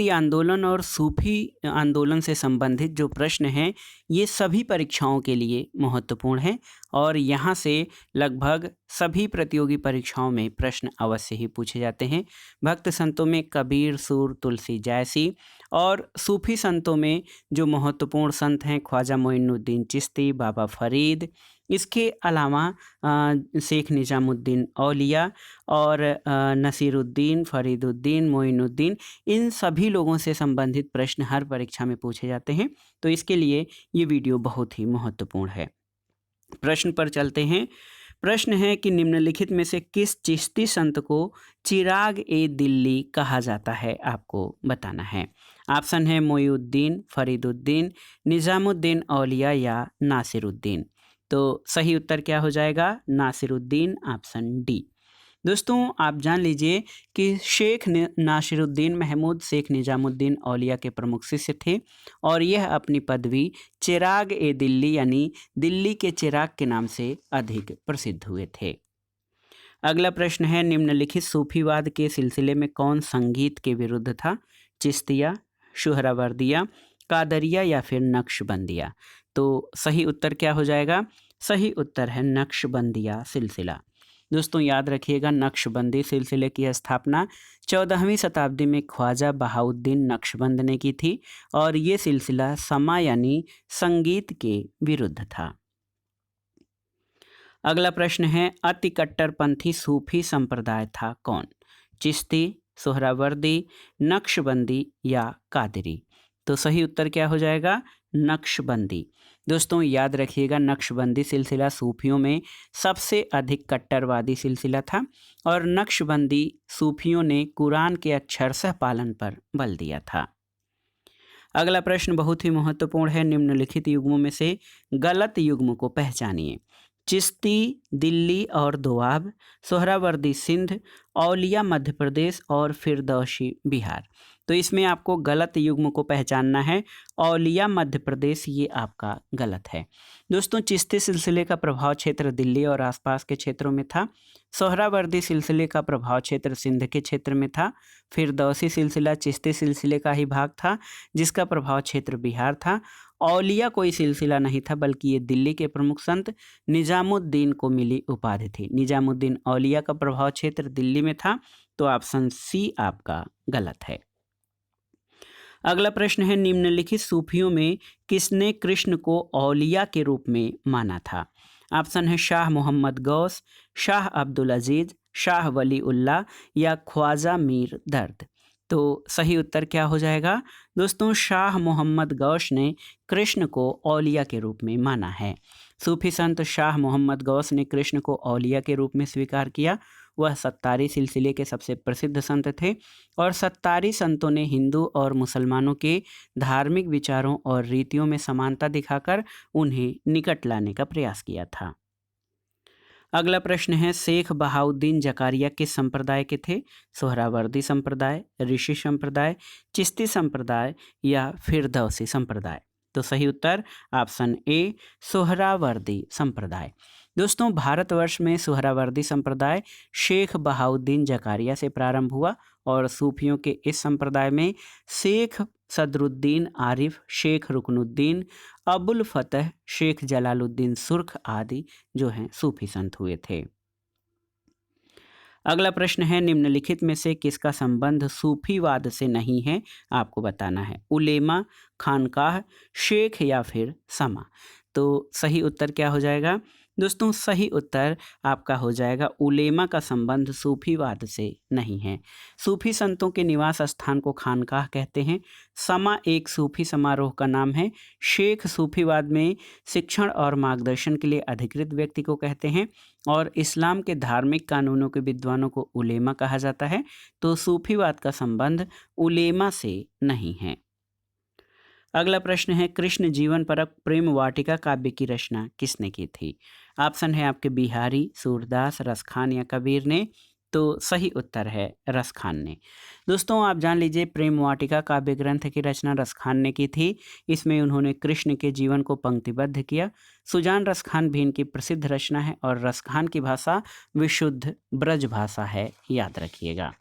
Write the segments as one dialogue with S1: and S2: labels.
S1: भक्ति आंदोलन और सूफी आंदोलन से संबंधित जो प्रश्न हैं ये सभी परीक्षाओं के लिए महत्वपूर्ण हैं और यहाँ से लगभग सभी प्रतियोगी परीक्षाओं में प्रश्न अवश्य ही पूछे जाते हैं। भक्त संतों में कबीर, सूर, तुलसी, जैसी और सूफी संतों में जो महत्वपूर्ण संत हैं ख्वाजा मोइनुद्दीन चिश्ती, बाबा फरीद, इसके अलावा शेख निजामुद्दीन औलिया और नसीरुद्दीन, फरीदुद्दीन, मोइनुद्दीन, इन सभी लोगों से संबंधित प्रश्न हर परीक्षा में पूछे जाते हैं। तो इसके लिए ये वीडियो बहुत ही महत्वपूर्ण है। प्रश्न पर चलते हैं। प्रश्न है कि निम्नलिखित में से किस चिश्ती संत को चिराग ए दिल्ली कहा जाता है, आपको बताना है। ऑप्शन है मोइनुद्दीन, फरीदुद्दीन, निजामुद्दीन औलिया या नासिरुद्दीन। तो सही उत्तर क्या हो जाएगा? Nasiruddin, option D. दोस्तों आप जान लीजिए कि शेख नासिरुद्दीन महमूद शेख निजामुद्दीन औलिया के प्रमुख शिष्य थे और यह अपनी पदवी चिराग ए दिल्ली यानी दिल्ली के चिराग के नाम से अधिक प्रसिद्ध हुए थे। अगला प्रश्न है निम्नलिखित सूफीवाद के सिलसिले में कौन संगीत के विरुद्ध था? चिश्तिया, सुहरावर्दिया, कादरिया या फिर नक्शबंदिया। तो सही उत्तर क्या हो जाएगा? सही उत्तर है नक्शबंदिया सिलसिला। दोस्तों याद रखिएगा, नक्शबंदी सिलसिले की स्थापना 14वीं शताब्दी में ख्वाजा बहाउद्दीन नक्शबंद ने की थी और ये सिलसिला समा यानी संगीत के विरुद्ध था। अगला प्रश्न है अति कट्टरपंथी सूफी संप्रदाय था कौन? चिश्ती, सोहरावर्दी, नक्शबंदी या कादरी। तो सही उत्तर क्या हो जाएगा? नक्शबंदी। दोस्तों याद रखिएगा, नक्शबंदी सिलसिला सूफियों में सबसे अधिक कट्टरवादी सिलसिला था और नक्शबंदी सूफियों ने कुरान के अक्षरशः पालन पर बल दिया था। अगला प्रश्न बहुत ही महत्वपूर्ण है। निम्नलिखित युग्मों में से गलत युग्म को पहचानिए। चिश्ती दिल्ली और दोआब, सोहरावर्दी सिंध, औलिया मध्य प्रदेश और फिरदौसी बिहार। तो इसमें आपको गलत युग्म को पहचानना है। औलिया मध्य प्रदेश ये आपका गलत है। दोस्तों चिश्ती सिलसिले का प्रभाव क्षेत्र दिल्ली और आसपास के क्षेत्रों में था। सोहरावर्दी सिलसिले का प्रभाव क्षेत्र सिंध के क्षेत्र में था। फिरदौसी सिलसिला चिश्ती सिलसिले का ही भाग था जिसका प्रभाव क्षेत्र बिहार था। औलिया कोई सिलसिला नहीं था बल्कि ये दिल्ली के प्रमुख संत निजामुद्दीन को मिली उपाधि थी। निजामुद्दीन औलिया का प्रभाव क्षेत्र दिल्ली में था। तो ऑप्शन सी आपका गलत है। अगला प्रश्न है निम्नलिखित सूफियों में किसने कृष्ण को औलिया के रूप में माना था? ऑप्शन है शाह मोहम्मद गौस, शाह अब्दुल अजीज, शाह वली उल्लाह या ख्वाजा मीर दर्द। तो सही उत्तर क्या हो जाएगा? दोस्तों शाह मोहम्मद गौस ने कृष्ण को औलिया के रूप में माना है। सूफी संत शाह मोहम्मद गौस ने कृष्ण को औलिया के रूप में स्वीकार किया। वह सत्तारी सिलसिले के सबसे प्रसिद्ध संत थे और सत्तारी संतों ने हिंदू और मुसलमानों के धार्मिक विचारों और रीतियों में समानता दिखाकर उन्हें निकट लाने का प्रयास किया था। अगला प्रश्न है शेख बहाउद्दीन जकारिया किस संप्रदाय के थे? सोहरावर्दी संप्रदाय, ऋषि संप्रदाय, चिश्ती संप्रदाय या फिरदौसी संप्रदाय। तो सही उत्तर ऑप्शन ए सोहरावर्दी संप्रदाय। दोस्तों भारतवर्ष में सोहरावर्दी संप्रदाय शेख बहाउद्दीन जकारिया से प्रारंभ हुआ और सूफियों के इस संप्रदाय में शेख सदरुद्दीन आरिफ, शेख रुकनुद्दीन, अबुल फतह, शेख जलालुद्दीन सुर्ख आदि जो हैं सूफी संत हुए थे। अगला प्रश्न है निम्नलिखित में से किसका संबंध सूफीवाद से नहीं है, आपको बताना है। उलेमा, खानकाह, शेख या फिर समा। तो सही उत्तर क्या हो जाएगा? दोस्तों सही उत्तर आपका हो जाएगा उलेमा का संबंध सूफीवाद से नहीं है। सूफी संतों के निवास स्थान को खानकाह कहते हैं। समा एक सूफी समारोह का नाम है। शेख सूफीवाद में शिक्षण और मार्गदर्शन के लिए अधिकृत व्यक्ति को कहते हैं और इस्लाम के धार्मिक कानूनों के विद्वानों को उलेमा कहा जाता है। तो सूफीवाद का संबंध उलेमा से नहीं है। अगला प्रश्न है कृष्ण जीवन परक प्रेम वाटिका काव्य की रचना किसने की थी? ऑप्शन है आपके बिहारी, सूरदास, रसखान या कबीर ने। तो सही उत्तर है रसखान ने। दोस्तों आप जान लीजिए प्रेम वाटिका काव्य ग्रंथ की रचना रसखान ने की थी। इसमें उन्होंने कृष्ण के जीवन को पंक्तिबद्ध किया। सुजान रसखान भी इनकी प्रसिद्ध रचना है और रसखान की भाषा विशुद्ध ब्रज भाषा है, याद रखिएगा।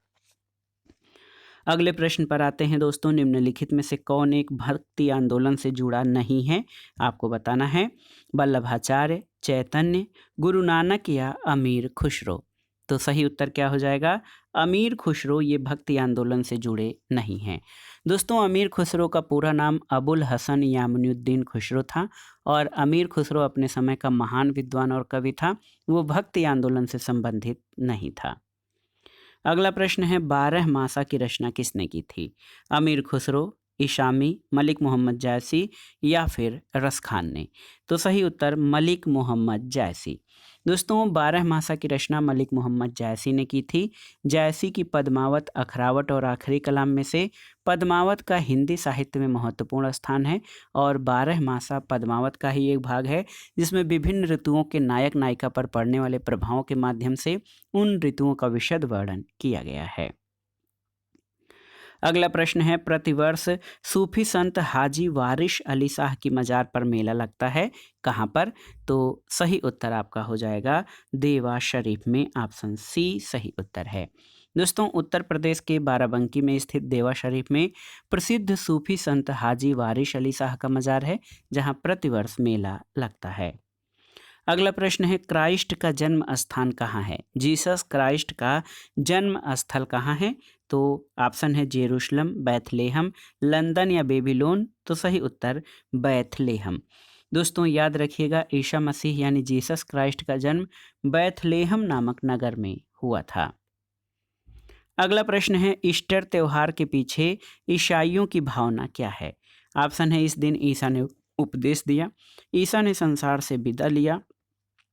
S1: अगले प्रश्न पर आते हैं दोस्तों। निम्नलिखित में से कौन एक भक्ति आंदोलन से जुड़ा नहीं है, आपको बताना है। वल्लभाचार्य, चैतन्य, गुरु नानक या अमीर खुसरो। तो सही उत्तर क्या हो जाएगा? अमीर खुसरो ये भक्ति आंदोलन से जुड़े नहीं हैं। दोस्तों अमीर खुसरो का पूरा नाम अबुल हसन यामुनुद्दीन खुसरो था और अमीर खुसरो अपने समय का महान विद्वान और कवि था। वो भक्ति आंदोलन से संबंधित नहीं था। अगला प्रश्न है 12 मासा की रचना किसने की थी? अमीर खुसरो, इशामी, मलिक मोहम्मद जायसी या फिर रस खान ने। तो सही उत्तर मलिक मोहम्मद जायसी। दोस्तों 12 मासा की रचना मलिक मोहम्मद जायसी ने की थी। जायसी की पद्मावत, अखरावट और आखिरी कलाम में से पद्मावत का हिंदी साहित्य में महत्वपूर्ण स्थान है और 12 मासा पद्मावत का ही एक भाग है जिसमें विभिन्न ऋतुओं के नायक नायिका पर पड़ने वाले प्रभावों के माध्यम से उन ऋतुओं का विशद वर्णन किया गया है। अगला प्रश्न है प्रतिवर्ष सूफी संत हाजी वारिश अली शाह की मज़ार पर मेला लगता है, कहाँ पर? तो सही उत्तर आपका हो जाएगा देवा शरीफ में, ऑप्शन सी सही उत्तर है। दोस्तों उत्तर प्रदेश के बाराबंकी में स्थित देवा शरीफ में प्रसिद्ध सूफी संत हाजी वारिश अली शाह का मज़ार है जहाँ प्रतिवर्ष मेला लगता है। अगला प्रश्न है क्राइस्ट का जन्म स्थान कहाँ है? जीसस क्राइस्ट का जन्म स्थल कहाँ है? तो ऑप्शन है जेरूशलम, बैथलेहम, लंदन या बेबीलोन। तो सही उत्तर बैथलेहम। दोस्तों याद रखिएगा ईसा मसीह यानी जीसस क्राइस्ट का जन्म बैथलेहम नामक नगर में हुआ था। अगला प्रश्न है ईस्टर त्यौहार के पीछे ईसाइयों की भावना क्या है? ऑप्शन है इस दिन ईसा ने उपदेश दिया, ईसा ने संसार से विदा लिया,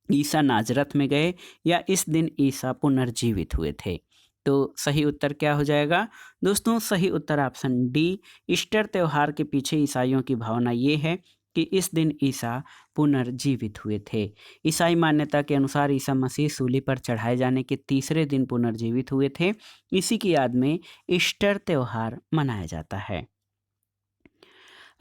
S1: ईसा नाजरत में गए या इस दिन ईसा पुनर्जीवित हुए थे। तो सही उत्तर क्या हो जाएगा? दोस्तों सही उत्तर ऑप्शन डी, ईस्टर त्यौहार के पीछे ईसाइयों की भावना ये है कि इस दिन ईसा पुनर्जीवित हुए थे। ईसाई मान्यता के अनुसार ईसा मसीह सूली पर चढ़ाए जाने के तीसरे दिन पुनर्जीवित हुए थे। इसी की याद में ईस्टर त्यौहार मनाया जाता है।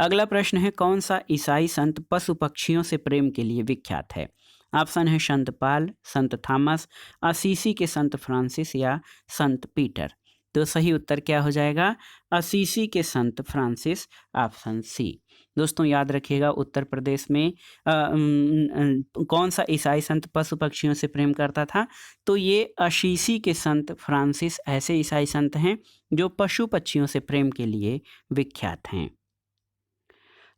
S1: अगला प्रश्न है कौन सा ईसाई संत पशु पक्षियों से प्रेम के लिए विख्यात है? ऑप्शन है संत पाल, संत थॉमस, असीसी के संत फ्रांसिस या संत पीटर। तो सही उत्तर क्या हो जाएगा? असीसी के संत फ्रांसिस, ऑप्शन सी। दोस्तों याद रखिएगा उत्तर प्रदेश में कौन सा ईसाई संत पशु पक्षियों से प्रेम करता था? तो ये असीसी के संत फ्रांसिस ऐसे ईसाई संत हैं जो पशु पक्षियों से प्रेम के लिए विख्यात हैं।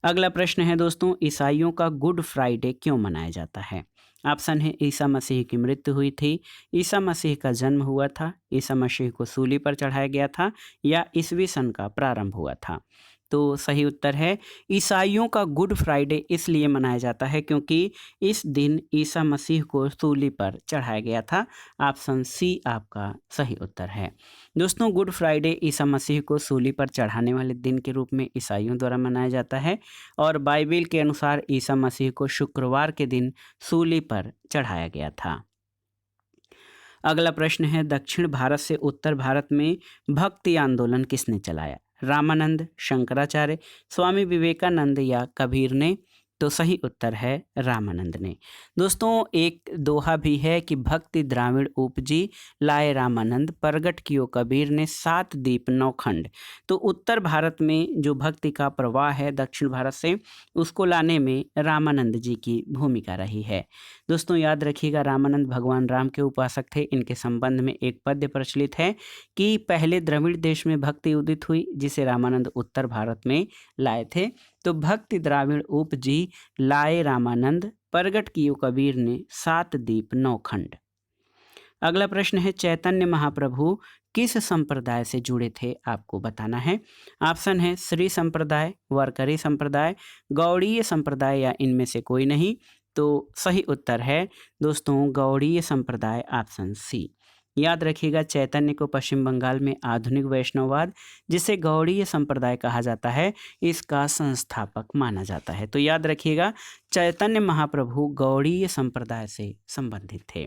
S1: अगला प्रश्न है दोस्तों ईसाइयों का गुड फ्राइडे क्यों मनाया जाता है? ऑप्शन है ईसा मसीह की मृत्यु हुई थी, ईसा मसीह का जन्म हुआ था, ईसा मसीह को सूली पर चढ़ाया गया था या ईसवी सन का प्रारंभ हुआ था। तो सही उत्तर है ईसाइयों का गुड फ्राइडे इसलिए मनाया जाता है क्योंकि इस दिन ईसा मसीह को सूली पर चढ़ाया गया था। ऑप्शन सी आपका सही उत्तर है। दोस्तों गुड फ्राइडे ईसा मसीह को सूली पर चढ़ाने वाले दिन के रूप में ईसाइयों द्वारा मनाया जाता है और बाइबिल के अनुसार ईसा मसीह को शुक्रवार के दिन सूली पर चढ़ाया गया था। अगला प्रश्न है दक्षिण भारत से उत्तर भारत में भक्ति आंदोलन किसने चलाया? रामानंद, शंकराचार्य, स्वामी विवेकानंद या कबीर ने? तो सही उत्तर है रामानंद ने। दोस्तों एक दोहा भी है कि भक्ति द्राविड़ उपजी लाए रामानंद, प्रगट कियो कबीर ने 7 दीप 9 खंड। तो उत्तर भारत में जो भक्ति का प्रवाह है दक्षिण भारत से उसको लाने में रामानंद जी की भूमिका रही है। दोस्तों याद रखिएगा रामानंद भगवान राम के उपासक थे। इनके संबंध में एक पद्य प्रचलित है कि पहले द्रविड़ देश में भक्ति उदित हुई जिसे रामानंद उत्तर भारत में लाए थे। तो भक्ति द्राविड़ उपजी लाए रामानंद, प्रगट कियो कबीर ने 7 दीप 9 खंड। अगला प्रश्न है चैतन्य महाप्रभु किस संप्रदाय से जुड़े थे? आपको बताना है। ऑप्शन है श्री संप्रदाय, वारकरी संप्रदाय, गौड़ीय संप्रदाय या इनमें से कोई नहीं। तो सही उत्तर है दोस्तों गौड़ीय संप्रदाय, ऑप्शन सी। याद रखिएगा चैतन्य को पश्चिम बंगाल में आधुनिक वैष्णववाद जिसे गौड़ीय संप्रदाय कहा जाता है इसका संस्थापक माना जाता है। तो याद रखिएगा चैतन्य महाप्रभु गौड़ीय संप्रदाय से संबंधित थे।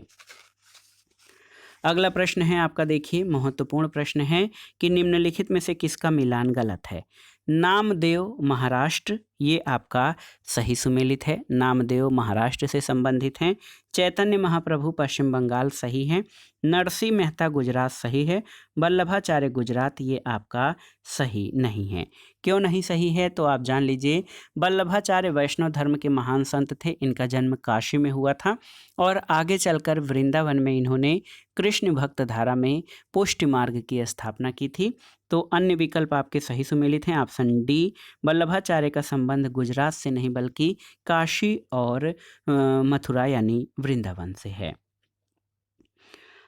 S1: अगला प्रश्न है आपका, देखिए महत्वपूर्ण प्रश्न है कि निम्नलिखित में से किसका मिलान गलत है? नामदेव महाराष्ट्र, ये आपका सही सुमेलित है। नामदेव महाराष्ट्र से संबंधित हैं। चैतन्य महाप्रभु पश्चिम बंगाल सही हैं। नरसिंह मेहता गुजरात सही है, वल्लभाचार्य गुजरात ये आपका सही नहीं है। क्यों नहीं सही है तो आप जान लीजिए। वल्लभाचार्य वैष्णव धर्म के महान संत थे, इनका जन्म काशी में हुआ था और आगे चलकर वृंदावन में इन्होंने कृष्ण भक्त धारा में पुष्टि मार्ग की स्थापना की थी। तो अन्य विकल्प आपके सही सुमेलित हैं। ऑप्शन डी, वल्लभाचार्य का संबंध गुजरात से नहीं बल्कि काशी और मथुरा यानी वृंदावन से है।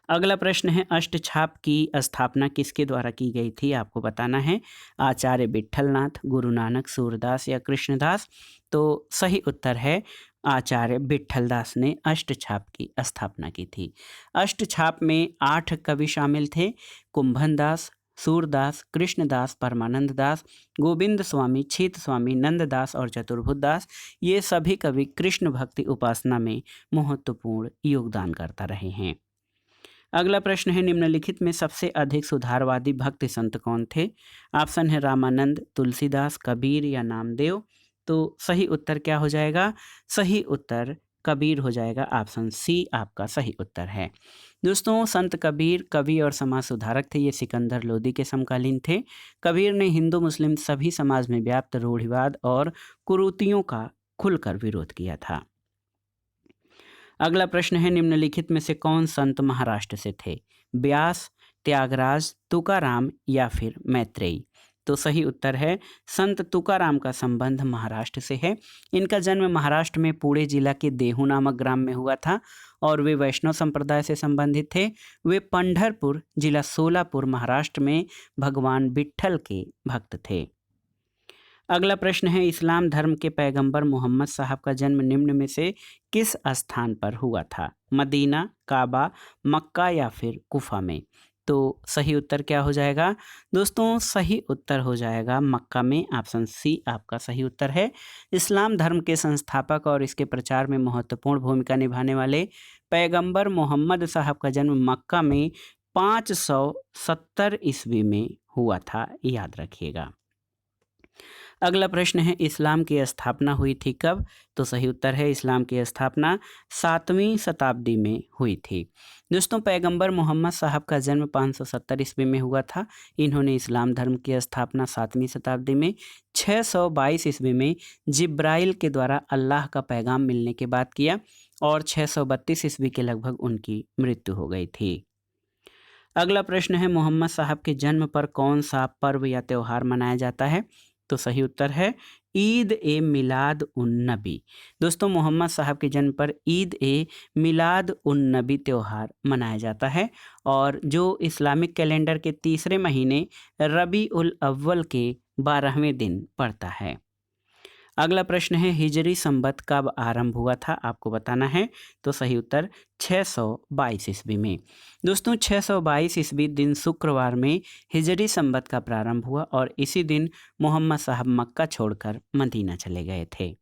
S1: अगला प्रश्न है, अष्टछाप की स्थापना किसके द्वारा की गई थी, आपको बताना है। आचार्य विट्ठलनाथ, गुरु नानक, सूरदास या कृष्णदास। तो सही उत्तर है आचार्य विट्ठलदास ने अष्टछाप की स्थापना की थी। अष्टछाप में 8 कवि शामिल थे, कुंभन दास, सूरदास, कृष्णदास, परमानंद दास, गोविंद स्वामी, छीत स्वामी, नंददास और चतुर्भुज दास। ये सभी कवि कृष्ण भक्ति उपासना में महत्वपूर्ण योगदान करता रहे हैं। अगला प्रश्न है, निम्नलिखित में सबसे अधिक सुधारवादी भक्ति संत कौन थे। ऑप्शन है रामानंद, तुलसीदास, कबीर या नामदेव। तो सही उत्तर क्या हो जाएगा, सही उत्तर कबीर हो जाएगा। ऑप्शन सी आपका सही उत्तर है। दोस्तों, संत कबीर कवि और समाज सुधारक थे। ये सिकंदर लोदी के समकालीन थे। कबीर ने हिंदू मुस्लिम सभी समाज में व्याप्त रूढ़िवाद और कुरीतियों का खुलकर विरोध किया था। अगला प्रश्न है, निम्नलिखित में से कौन संत महाराष्ट्र से थे। व्यास, त्यागराज, तुकाराम या फिर मैत्रेयी। तो सही उत्तर है संत तुकाराम का संबंध महाराष्ट्र से है। इनका जन्म महाराष्ट्र में पुणे जिला के देहू नामक ग्राम में हुआ था और वे वैष्णव संप्रदाय से संबंधित थे। वे पंढरपुर जिला सोलापुर महाराष्ट्र में भगवान विट्ठल के भक्त थे। अगला प्रश्न है, इस्लाम धर्म के पैगंबर मोहम्मद साहब का जन्म निम्न में से किस स्थान पर हुआ था। मदीना, काबा, मक्का या फिर कुफा में। तो सही उत्तर क्या हो जाएगा दोस्तों, सही उत्तर हो जाएगा मक्का में। ऑप्शन सी आपका सही उत्तर है। इस्लाम धर्म के संस्थापक और इसके प्रचार में महत्वपूर्ण भूमिका निभाने वाले पैगंबर मोहम्मद साहब का जन्म मक्का में 570 ईस्वी में हुआ था, याद रखिएगा। अगला प्रश्न है, इस्लाम की स्थापना हुई थी कब। तो सही उत्तर है इस्लाम की स्थापना 7वीं शताब्दी में हुई थी। दोस्तों, पैगंबर मोहम्मद साहब का जन्म 570 ईस्वी में हुआ था। इन्होंने इस्लाम धर्म की स्थापना 7वीं शताब्दी में 622 ईस्वी में जिब्राइल के द्वारा अल्लाह का पैगाम मिलने के बाद किया और 632 ईस्वी के लगभग उनकी मृत्यु हो गई थी। अगला प्रश्न है, मोहम्मद साहब के जन्म पर कौन सा पर्व या त्यौहार मनाया जाता है। तो सही उत्तर है ईद ए मिलाद उन नबी। दोस्तों, मोहम्मद साहब के जन्म पर ईद ए मिलाद उन नबी त्यौहार मनाया जाता है और जो इस्लामिक कैलेंडर के तीसरे महीने रबी उल अव्वल के 12वें दिन पड़ता है। अगला प्रश्न है, हिजरी संवत कब आरंभ हुआ था, आपको बताना है। तो सही उत्तर 622 ईस्वी में। दोस्तों, 622 ईस्वी दिन शुक्रवार में हिजरी संवत का प्रारंभ हुआ और इसी दिन मोहम्मद साहब मक्का छोड़कर मदीना चले गए थे।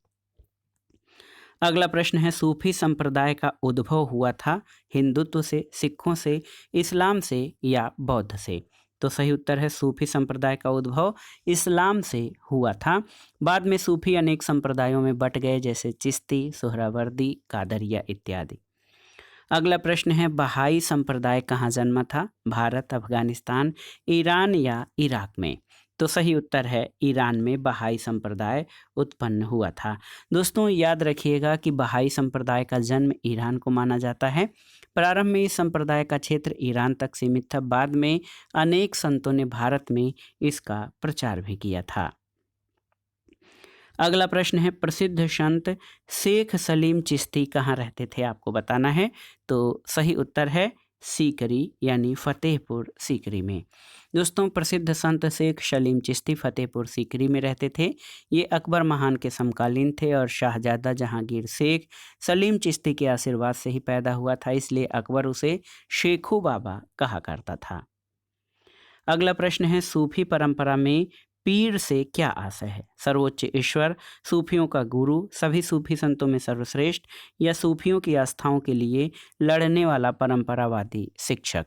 S1: अगला प्रश्न है, सूफी संप्रदाय का उद्भव हुआ था हिंदुत्व से, सिखों से, इस्लाम से या बौद्ध से। तो सही उत्तर है सूफी संप्रदाय का उद्भव इस्लाम से हुआ था। बाद में सूफी अनेक संप्रदायों में बट गए, जैसे चिश्ती, सोहरावर्दी, कादरिया इत्यादि। अगला प्रश्न है, बहाई संप्रदाय कहाँ जन्मा था। भारत, अफगानिस्तान, ईरान या इराक में। तो सही उत्तर है ईरान में बहाई संप्रदाय उत्पन्न हुआ था। दोस्तों, याद रखिएगा कि बहाई संप्रदाय का जन्म ईरान को माना जाता है। प्रारंभ में इस संप्रदाय का क्षेत्र ईरान तक सीमित था। बाद में अनेक संतों ने भारत में इसका प्रचार भी किया था। अगला प्रश्न है, प्रसिद्ध संत शेख सलीम चिश्ती कहाँ रहते थे, आपको बताना है। तो सही उत्तर है सीकरी यानी फतेहपुर सीकरी में। दोस्तों, प्रसिद्ध संत शेख सलीम चिश्ती फतेहपुर सीकरी में रहते थे। ये अकबर महान के समकालीन थे और शाहजादा जहांगीर शेख सलीम चिश्ती के आशीर्वाद से ही पैदा हुआ था, इसलिए अकबर उसे शेखू बाबा कहा करता था। अगला प्रश्न है, सूफी परंपरा में पीर से क्या आशय है। सर्वोच्च ईश्वर, सूफियों का गुरु, सभी सूफी संतों में सर्वश्रेष्ठ या सूफियों की आस्थाओं के लिए लड़ने वाला परंपरावादी शिक्षक।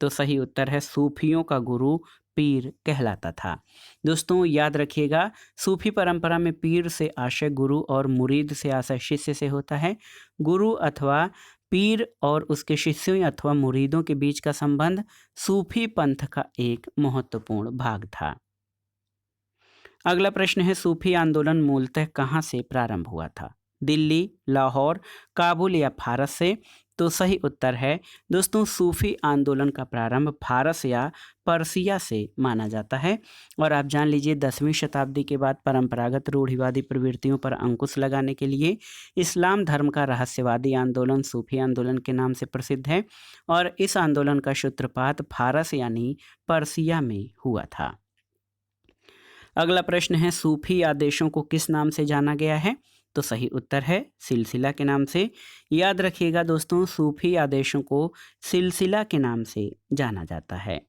S1: तो सही उत्तर है सूफियों का गुरु पीर कहलाता था। दोस्तों, याद रखिएगा, सूफी परंपरा में पीर से आशय गुरु और मुरीद से आशय शिष्य से होता है। गुरु अथवा पीर और उसके शिष्यों अथवा मुरीदों के बीच का संबंध सूफी पंथ का एक महत्वपूर्ण भाग था। अगला प्रश्न है, सूफी आंदोलन मूलतः कहाँ से प्रारंभ हुआ था? दिल्ली, लाहौर, काबुल या फारस से? तो सही उत्तर है दोस्तों, सूफी आंदोलन का प्रारंभ फारस या पर्सिया से माना जाता है। और आप जान लीजिए 10वीं शताब्दी के बाद परंपरागत रूढ़िवादी प्रवृत्तियों पर अंकुश लगाने के लिए इस्लाम धर्म का रहस्यवादी आंदोलन सूफी आंदोलन के नाम से प्रसिद्ध है। और इस आंदोलन का सूत्रपात फारस यानी पर्सिया में हुआ था। अगला प्रश्न है, सूफी आदेशों को किस नाम से जाना गया है? तो सही उत्तर है सिलसिला के नाम से। याद रखिएगा दोस्तों, सूफी आदेशों को सिलसिला के नाम से जाना जाता है।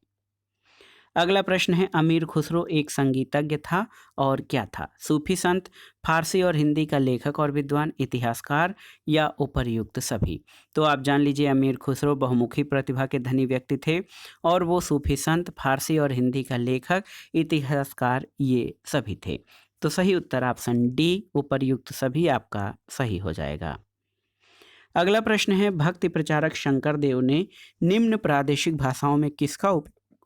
S1: अगला प्रश्न है, अमीर खुसरो एक संगीतज्ञ था और क्या था? सूफी संत, फारसी और हिंदी का लेखक और विद्वान, इतिहासकार या उपर्युक्त सभी? तो आप जान लीजिए अमीर खुसरो बहुमुखी प्रतिभा के धनी व्यक्ति थे और वो सूफी संत, फारसी और हिंदी का लेखक, इतिहासकार ये सभी थे। तो सही उत्तर ऑप्शन डी उपर्युक्त सभी आपका सही हो जाएगा। अगला प्रश्न है, भक्ति प्रचारक शंकर देव ने निम्न प्रादेशिक भाषाओं में किसका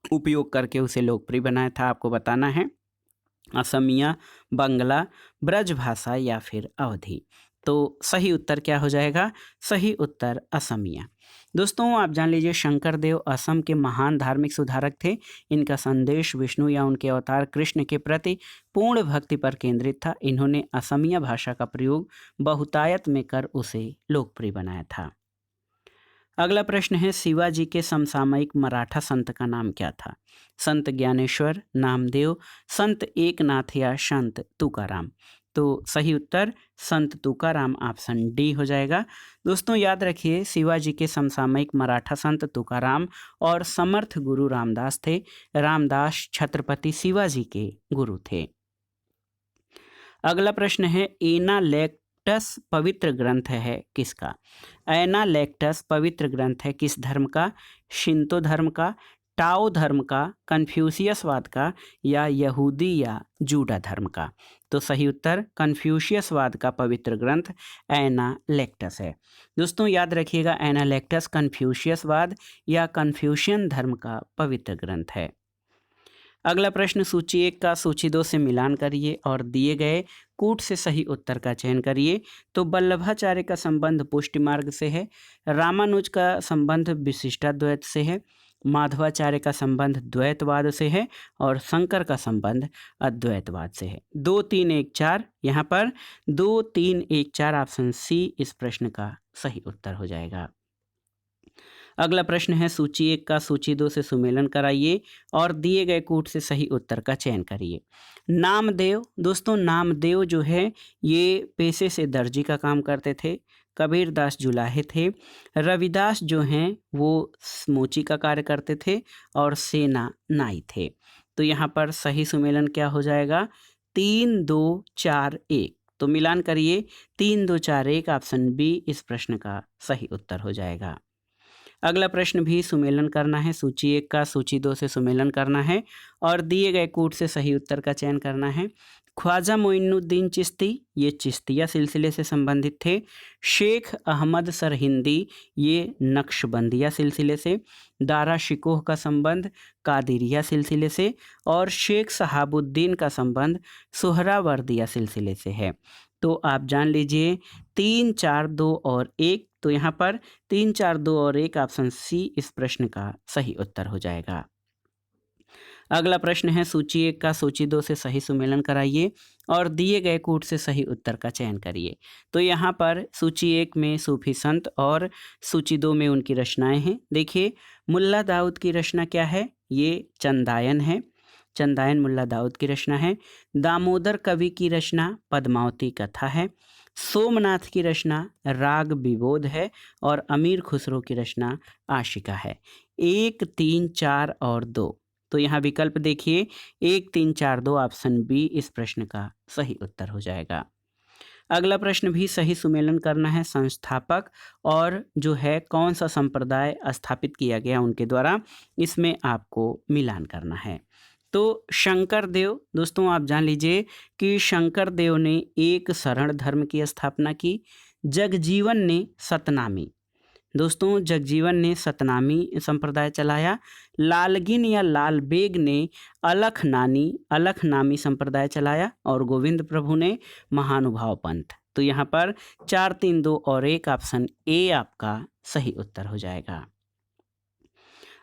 S1: उपयोग करके उसे लोकप्रिय बनाया था? आपको बताना है। असमिया, बंगला, ब्रजभाषा या फिर अवधी? तो सही उत्तर क्या हो जाएगा? सही उत्तर असमिया। दोस्तों आप जान लीजिए शंकर देव असम के महान धार्मिक सुधारक थे। इनका संदेश विष्णु या उनके अवतार कृष्ण के प्रति पूर्ण भक्ति पर केंद्रित था। इन्होंने असमिया भाषा का प्रयोग बहुतायत में कर उसे लोकप्रिय बनाया था। अगला प्रश्न है, शिवाजी के समसामयिक मराठा संत का नाम क्या था? संत ज्ञानेश्वर, नामदेव, संत एकनाथ या संत तुकाराम? तो सही उत्तर संत तुकाराम ऑप्शन डी हो जाएगा। दोस्तों याद रखिए शिवाजी के समसामयिक मराठा संत तुकाराम और समर्थ गुरु रामदास थे। रामदास छत्रपति शिवाजी के गुरु थे। अगला प्रश्न है, एनालेक्टस पवित्र ग्रंथ है किसका? एनालेक्टस पवित्र ग्रंथ है किस धर्म का? शिंतो धर्म का, टाओ धर्म का, कन्फ्यूशियसवाद का या यहूदी या जूडा धर्म का? तो सही उत्तर कन्फ्यूशियसवाद का पवित्र ग्रंथ एनालेक्टस है। दोस्तों याद रखिएगा एनालेक्टस कन्फ्यूशियसवाद या कन्फ्यूशियन धर्म का पवित्र ग्रंथ है। अगला प्रश्न, सूची 1 का सूची 2 से मिलान करिए और दिए गए कूट से सही उत्तर का चयन करिए। तो वल्लभाचार्य का संबंध पुष्टि मार्ग से है, रामानुज का संबंध विशिष्टाद्वैत से है, माधवाचार्य का संबंध द्वैतवाद से है और शंकर का संबंध अद्वैतवाद से है। 2 3 1 4 यहाँ पर 2 3 1 4 ऑप्शन सी इस प्रश्न का सही उत्तर हो जाएगा। अगला प्रश्न है, सूची 1 का सूची 2 से सुमेलन कराइए और दिए गए कूट से सही उत्तर का चयन करिए। नामदेव, दोस्तों नामदेव जो है ये पेशे से दर्जी का काम करते थे। कबीरदास जुलाहे थे। रविदास जो हैं वो मोची का कार्य करते थे और सेना नाई थे। तो यहाँ पर सही सुमेलन क्या हो जाएगा? 3 2 4 1। तो मिलान करिए 3 2 4 1 ऑप्शन बी इस प्रश्न का सही उत्तर हो जाएगा। अगला प्रश्न भी सुमेलन करना है। सूची 1 का सूची 2 से सुमेलन करना है और दिए गए कूट से सही उत्तर का चयन करना है। ख्वाजा मोइनुद्दीन चिश्ती ये चिश्तिया सिलसिले से संबंधित थे। शेख अहमद सरहिंदी ये नक्शबंदिया सिलसिले से। दारा शिकोह का संबंध कादिरिया सिलसिले से और शेख शहाबुद्दीन का संबंध सोहरावर्दिया सिलसिले से है। तो आप जान लीजिए 3 4 2 और 1। तो यहाँ पर 3 4 2 और 1 ऑप्शन सी इस प्रश्न का सही उत्तर हो जाएगा। अगला प्रश्न है, सूची 1 का सूची 2 से सही सुमेलन कराइए और दिए गए कूट से सही उत्तर का चयन करिए। तो यहाँ पर सूची 1 में सूफी संत और सूची 2 में उनकी रचनाएं हैं। देखिए मुल्ला दाऊद की रचना क्या है? ये चंदायन है। चंदायन मुल्ला दाऊद की रचना है। दामोदर कवि की रचना पद्मावती कथा है। सोमनाथ की रचना राग विबोध है और अमीर खुसरो की रचना आशिका है। 1 3 4 और 2। तो यहाँ विकल्प देखिए 1 3 4 2 ऑप्शन बी इस प्रश्न का सही उत्तर हो जाएगा। अगला प्रश्न भी सही सुमेलन करना है। संस्थापक और जो है कौन सा संप्रदाय स्थापित किया गया उनके द्वारा, इसमें आपको मिलान करना है। तो शंकर देव, दोस्तों आप जान लीजिए कि शंकर देव ने एक शरण धर्म की स्थापना की। जगजीवन ने सतनामी, दोस्तों जगजीवन ने सतनामी संप्रदाय चलाया, लालगिन या लालबेग ने अलखनामी संप्रदाय चलाया और गोविंद प्रभु ने महानुभाव पंथ। तो यहाँ पर 4, 3, 2 और 1 ऑप्शन ए आपका सही उत्तर हो जाएगा।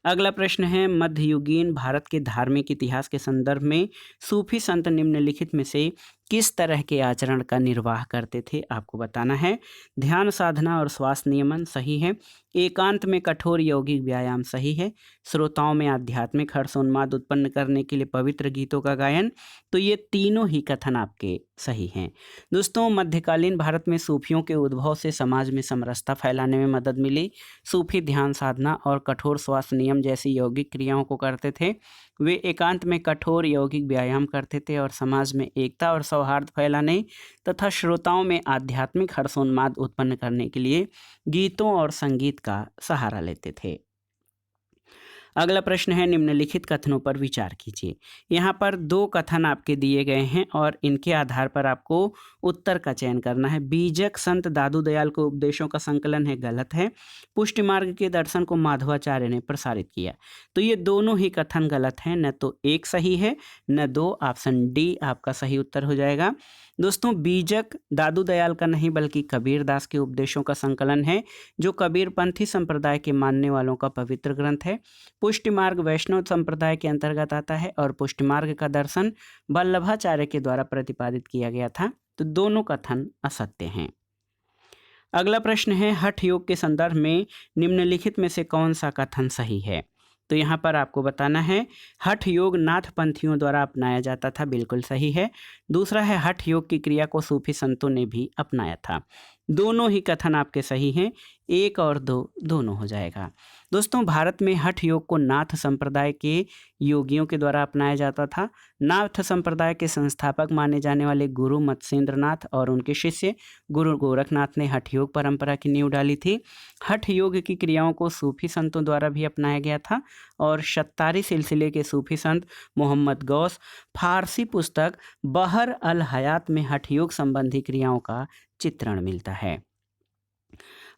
S1: अगला प्रश्न है, मध्ययुगीन भारत के धार्मिक इतिहास के संदर्भ में सूफी संत निम्नलिखित में से किस तरह के आचरण का निर्वाह करते थे, आपको बताना है। ध्यान साधना और श्वास नियमन सही है, एकांत में कठोर यौगिक व्यायाम सही है, श्रोताओं में आध्यात्मिक हर्षोन्माद उत्पन्न करने के लिए पवित्र गीतों का गायन। तो ये तीनों ही कथन आपके सही हैं। दोस्तों मध्यकालीन भारत में सूफियों के उद्भव से समाज में समरसता फैलाने में मदद मिली। सूफी ध्यान साधना और कठोर श्वास नियम जैसी यौगिक क्रियाओं को करते थे। वे एकांत में कठोर यौगिक व्यायाम करते थे और समाज में एकता और सौहार्द फैलाने तथा श्रोताओं में आध्यात्मिक हर्षोन्माद उत्पन्न करने के लिए गीतों और संगीत का सहारा लेते थे। अगला प्रश्न है, निम्नलिखित कथनों पर विचार कीजिए। यहाँ पर 2 कथन आपके दिए गए हैं और इनके आधार पर आपको उत्तर का चयन करना है। बीजक संत दादू दयाल को उपदेशों का संकलन है, गलत है। पुष्टि मार्ग के दर्शन को माधवाचार्य ने प्रसारित किया। तो ये दोनों ही कथन गलत हैं, न तो 1 सही है न 2। ऑप्शन डी आपका सही उत्तर हो जाएगा। दोस्तों बीजक दादू दयाल का नहीं बल्कि कबीर दास के उपदेशों का संकलन है, जो कबीरपंथी संप्रदाय के मानने वालों का पवित्र ग्रंथ है। पुष्टि मार्ग वैष्णव संप्रदाय के अंतर्गत आता है और पुष्टि मार्ग का दर्शन वल्लभाचार्य के द्वारा प्रतिपादित किया गया था। तो दोनों कथन असत्य हैं। अगला प्रश्न है, हठ योग के संदर्भ में निम्नलिखित में से कौन सा कथन सही है। तो यहाँ पर आपको बताना है, हठ योग नाथ पंथियों द्वारा अपनाया जाता था, बिल्कुल सही है। दूसरा है, हठ योग की क्रिया को सूफी संतों ने भी अपनाया था। दोनों ही कथन आपके सही हैं, 1 और 2 दोनों हो जाएगा। दोस्तों भारत में हठ योग को नाथ संप्रदाय के योगियों के द्वारा अपनाया जाता था। नाथ संप्रदाय के संस्थापक माने जाने वाले गुरु मत्स्येंद्र नाथ और उनके शिष्य गुरु गोरखनाथ ने हठ योग परंपरा की नींव डाली थी। हठ योग की क्रियाओं को सूफी संतों द्वारा भी अपनाया गया था और शत्तारी सिलसिले के सूफी संत मोहम्मद गौस फारसी पुस्तक बहर अल हयात में हठ योग संबंधी क्रियाओं का चित्रण मिलता है।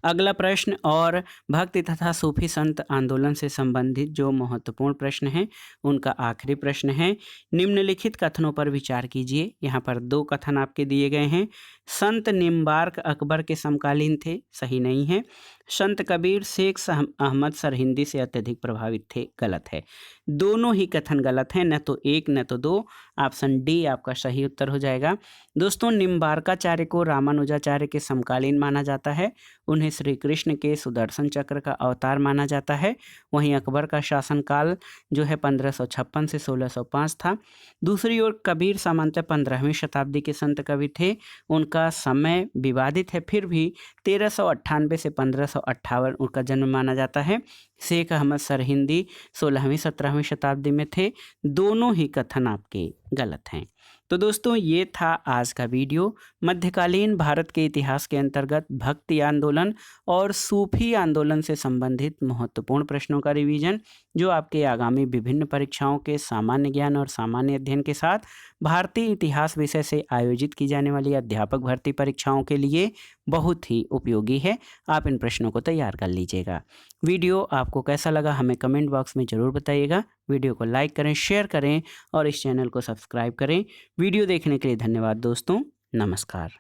S1: अगला प्रश्न और भक्ति तथा सूफी संत आंदोलन से संबंधित जो महत्वपूर्ण प्रश्न है उनका आखिरी प्रश्न है। निम्नलिखित कथनों पर विचार कीजिए। यहाँ पर 2 कथन आपके दिए गए हैं। संत निम्बार्क अकबर के समकालीन थे, सही नहीं है। संत कबीर शेख अहमद सरहिंदी से अत्यधिक प्रभावित थे, गलत है। दोनों ही कथन गलत हैं, न तो 1 न तो 2। ऑप्शन डी आपका सही उत्तर हो जाएगा। दोस्तों निम्बार्काचार्य को रामानुजाचार्य के समकालीन माना जाता है। उन्हें श्री कृष्ण के सुदर्शन चक्र का अवतार माना जाता है। वहीं अकबर का शासनकाल जो है 1556 से 1605 था। दूसरी ओर कबीर सामान्यतः 15वीं शताब्दी के संत कवि थे। उनका समय विवादित है, फिर भी 1398 से 1558 उनका जन्म माना जाता है। शेख अहमद सरहिंदी 16वीं 17वीं शताब्दी में थे। दोनों ही कथन आपके गलत हैं। तो दोस्तों ये था आज का वीडियो, मध्यकालीन भारत के इतिहास के अंतर्गत भक्ति आंदोलन और सूफी आंदोलन से संबंधित महत्वपूर्ण प्रश्नों का रिवीजन, जो आपके आगामी विभिन्न परीक्षाओं के सामान्य ज्ञान और सामान्य अध्ययन के साथ भारतीय इतिहास विषय से आयोजित की जाने वाली अध्यापक भर्ती परीक्षाओं के लिए बहुत ही उपयोगी है। आप इन प्रश्नों को तैयार कर लीजिएगा। वीडियो आपको कैसा लगा हमें कमेंट बॉक्स में ज़रूर बताइएगा। वीडियो को लाइक करें, शेयर करें और इस चैनल को सब्सक्राइब करें। वीडियो देखने के लिए धन्यवाद दोस्तों, नमस्कार।